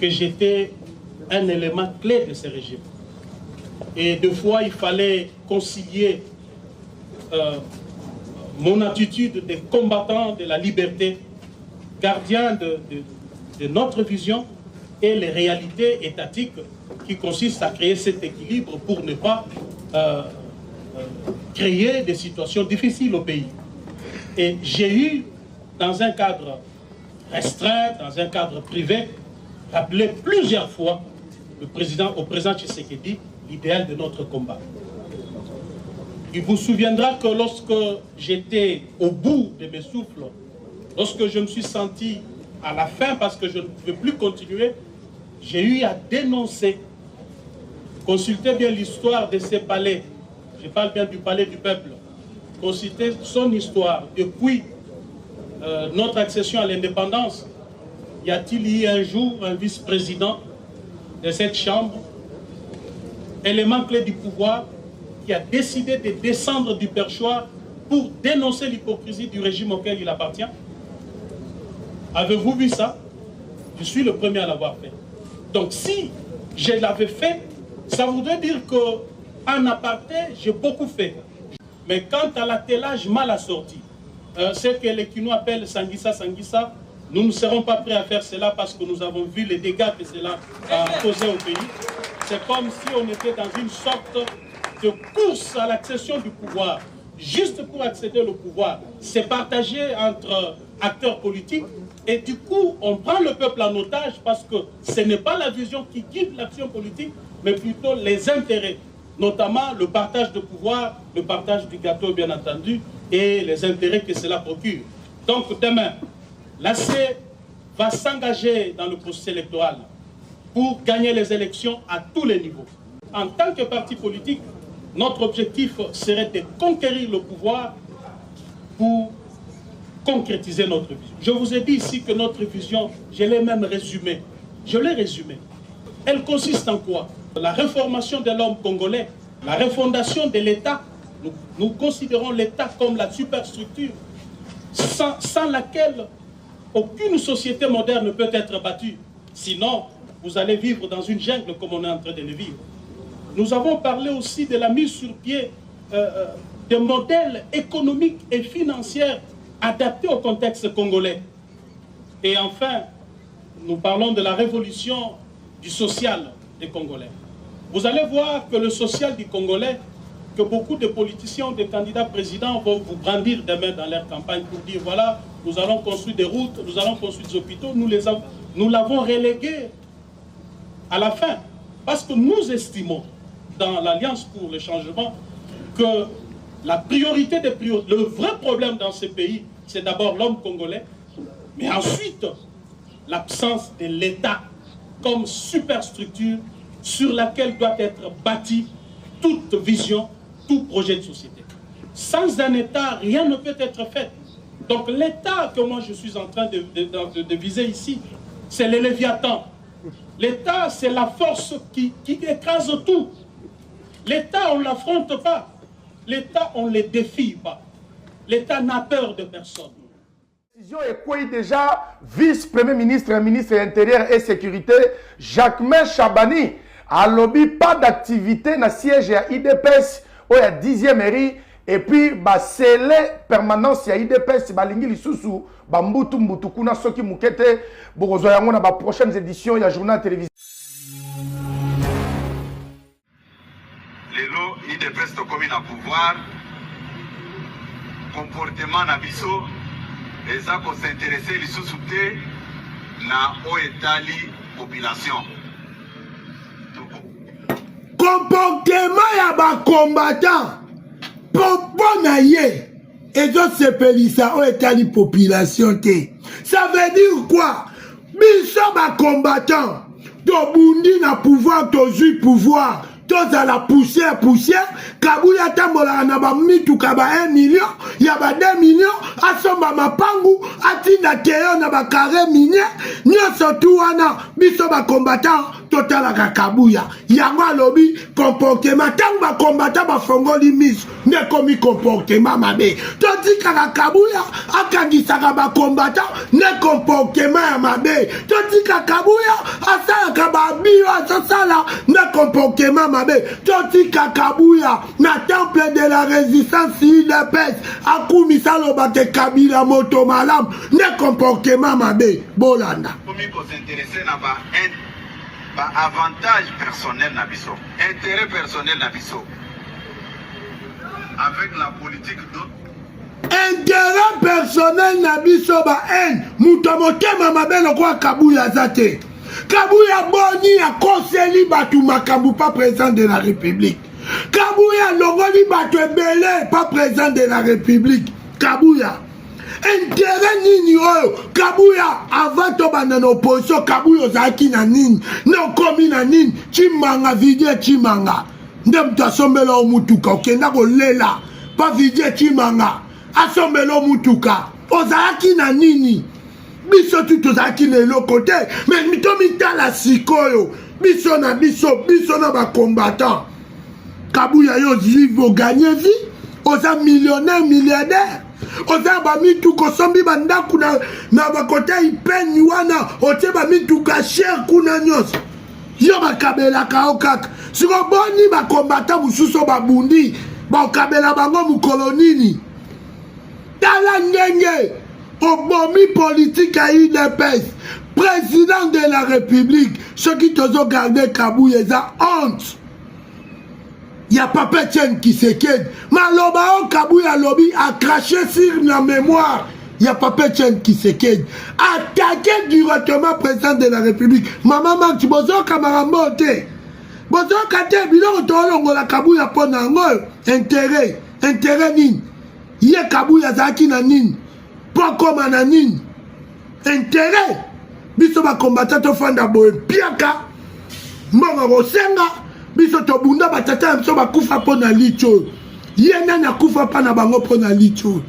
que j'étais un élément clé de ce régime. Et deux fois, il fallait concilier mon attitude de combattant de la liberté, gardien de notre vision, et les réalités étatiques qui consistent à créer cet équilibre pour ne pas créer des situations difficiles au pays. Et j'ai eu, dans un cadre restreint, dans un cadre privé, rappelé plusieurs fois au président Tshisekedi l'idéal de notre combat. Il vous souviendra que lorsque j'étais au bout de mes souffles, lorsque je me suis senti à la fin parce que je ne pouvais plus continuer, j'ai eu à dénoncer. Consultez bien l'histoire de ces palais. Je parle bien du palais du peuple. Consultez son histoire. Depuis notre accession à l'indépendance, y a-t-il eu un jour un vice-président de cette chambre, élément clé du pouvoir, qui a décidé de descendre du perchoir pour dénoncer l'hypocrisie du régime auquel il appartient? Avez-vous vu ça? Je suis le premier à l'avoir fait. Donc si je l'avais fait, ça voudrait dire qu'en aparté, j'ai beaucoup fait. Mais quant à l'attelage mal assorti, ce que les Kinois appellent Sanguissa Sanguissa, nous ne serons pas prêts à faire cela parce que nous avons vu les dégâts que cela a causé au pays. C'est comme si on était dans une sorte de course à l'accession du pouvoir. Juste pour accéder au pouvoir, c'est partagé entre acteurs politiques et du coup, on prend le peuple en otage parce que ce n'est pas la vision qui guide l'action politique, mais plutôt les intérêts, notamment le partage de pouvoir, le partage du gâteau bien entendu, et les intérêts que cela procure. Donc demain, l'AC va s'engager dans le processus électoral pour gagner les élections à tous les niveaux. En tant que parti politique, notre objectif serait de conquérir le pouvoir pour concrétiser notre vision. Je vous ai dit ici que notre vision, je l'ai même résumée. Je l'ai résumée. Elle consiste en quoi? La réformation de l'homme congolais, la refondation de l'État. Nous considérons l'État comme la superstructure sans laquelle aucune société moderne ne peut être battue. Sinon, vous allez vivre dans une jungle comme on est en train de le vivre. Nous avons parlé aussi de la mise sur pied de modèles économiques et financiers adaptés au contexte congolais. Et enfin, nous parlons de la révolution du social des Congolais. Vous allez voir que le social du Congolais, que beaucoup de politiciens, des candidats présidents vont vous brandir demain dans leur campagne pour dire voilà, nous allons construire des routes, nous allons construire des hôpitaux, nous l'avons relégué à la fin. Parce que nous estimons, dans l'Alliance pour le changement, que la priorité des priorités, le vrai problème dans ce pays, c'est d'abord l'homme congolais, mais ensuite l'absence de l'État comme superstructure sur laquelle doit être bâtie toute vision, tout projet de société. Sans un État, rien ne peut être fait. Donc l'État que moi je suis en train de viser ici, c'est le Léviathan. L'État, c'est la force qui écrase tout. L'État, on ne l'affronte pas. L'État, on ne le défie pas. L'État n'a peur de personne. Et quoi déjà vice-premier ministre, ministre intérieur et sécurité, Jacquemain Chabani, a lobby pas d'activité dans le siège à IDPS, où il y a 10e mairie, et puis c'est la permanence à IDPS, balingi lisusu, bambutu mbutu kuna soki mukete, bokozo yango na ba prochaines éditions, il y a journal télévisé. Lelo IDPS to komi na pouvoir, comportement na biso, eza ko s'intéresser lisusu te na o etali population. Comportement ya ba combattant pour na ye ezo sepelisa o etali population te. Ça veut dire quoi? Biso ba combattant to bundi na pouvoir to zui pouvoir tous à la poussière, Kabouya tambola na ba mitu kaba 1 million, ya ba 2 millions, asomba mapangu, atina teo na ba carré minier, nyoso tu wana, biso ba combattant, total la Kabouya. Yango alobi, comportement, tang ba combattant ba fongoli mis, ne komi comportement mabe. Toti kaka Kabouya, akandisaka ba combattant, ne comportement mabe. Toti kaka Kabouya, asa comportement mabe toti Kabuya na temple de la résistance UDPS akumisa lobate Kabila moto malam ne comportement mabe bolanda Comme il faut s'intéresser na ba avantage personnel na biso intérêt personnel na biso avec la politique d'autres intérêt personnel na biso ba haine muto motema mabe lokwa Kabuya zate Kabuya boni a conseillé batu makambu pas président de la République Kabuya longoli batu ebele pas président de la République Kabuya intérêt nini oyo Kabuya avant to bana na opposition Kabuya ozaki na nini na komi na nini chimanga vidie chimanga nde mtu asombela omutuka okenda kolela pa vidie chimanga asombela omutuka ozaki na nini biso tu tozaki lelo côté mais mito mitala sikoyo biso na ba combattant Kabuya yo zivo gagner vie oza millionnaire milliardaire oza ba mituko sombi bandaku na ba côté ipeni wana otie ba mituka cher kuna nyos yo bakabela kaokaka siko boni ba combattant mususo babundi ba kabela bango mukolonini tala ndenge obomi politique à UDPS président de la République ceux qui t'ont gardé Kabuya eza honte ya Papa Etienne Tshisekedi maloba o Kabuya lobby a craché sur la mémoire ya Papa Etienne Tshisekedi attaqué directement président de la République maman Marti bozo kamarambote bozo kate biloko tolongola Kabuya pona ngo intérêt nini ye Kabuya zaki na nini pokoma na nini intérêt biso ba combattant to fanda boye piaka mbongo kosenga biso to bunda batata biso bakufa pona licho ye nani akufa pa na bango pona licho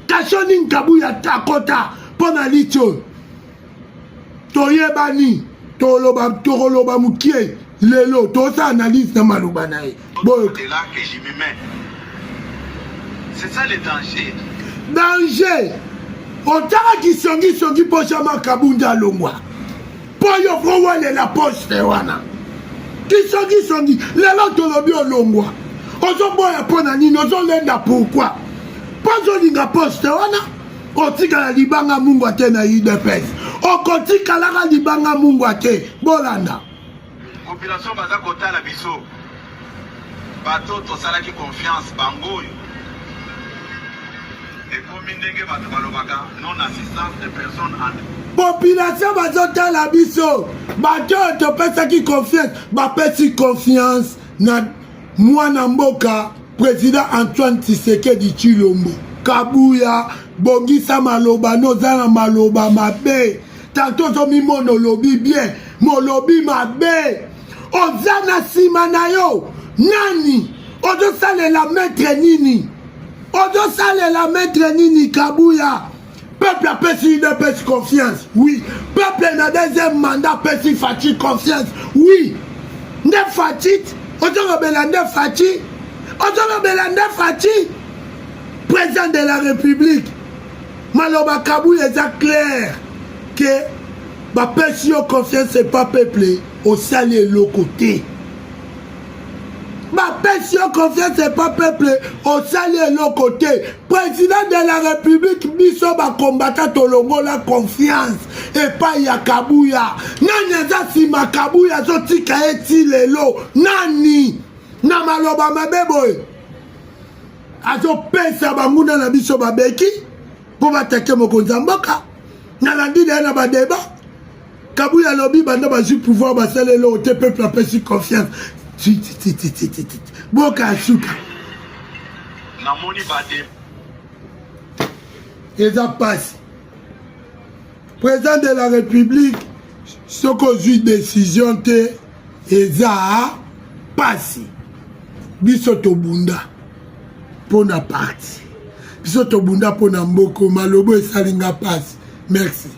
kashoni Kabuya takota pona licho toyebani toloba mukie lelo to sa analyse na maluba na ye boye là que j'y me mets. C'est ça le danger otaka kisongi pochama kabunda longwa poyo fowale la poste wana kisongi lelo tolobi olongwa ozoboya pona nini ozolenda pourquoi pozolinga poste wana otikala libanga mungu ate na UDPS okotikalaka libanga mungu ate bolanda population baza kotala biso bato tosalaki confiance bango et comme ndenge bato balobaka non assistance de personnes en population bazotala biso bato topesaki confiance bapesi confiance na mwana mboka président Antoine Tshisekedi Tshilombo Kabuya bongisa maloba noza na maloba mabe tanto zomi monolobi bien molobi mabe oza na sima na yo nani ozosalela maître nini ozosalela maître nini Kabuya peuple a pesi UDPS confiance oui peuple na deuxième mandat pesi Fachi confiance oui nde Fachi ozolobela nde Fachi président de la République maloba Kabuya eza clair que bapesi yo confiance c'est pas peuple osali eloko te bapesi yo confiance c'est pas peuple osali eloko te président de la République biso bakombata tolongola confiance epai ya Kabuya nani aza nsima Kabuya azotika eti lelo nani na maloba mabe boye azopesa banguna na biso babeki mpo batake mokonzi ya mboka na landi na ye na badeba Kabuya lobi banda bazwi pouvoir basala eloko te peuple apesi confiance boka asuka namoni bade eza pasi président de la République soki ozwi décision te eza pasi biso tobunda mpona parti biso tobunda mpona mboko malobo esalinga pasi merci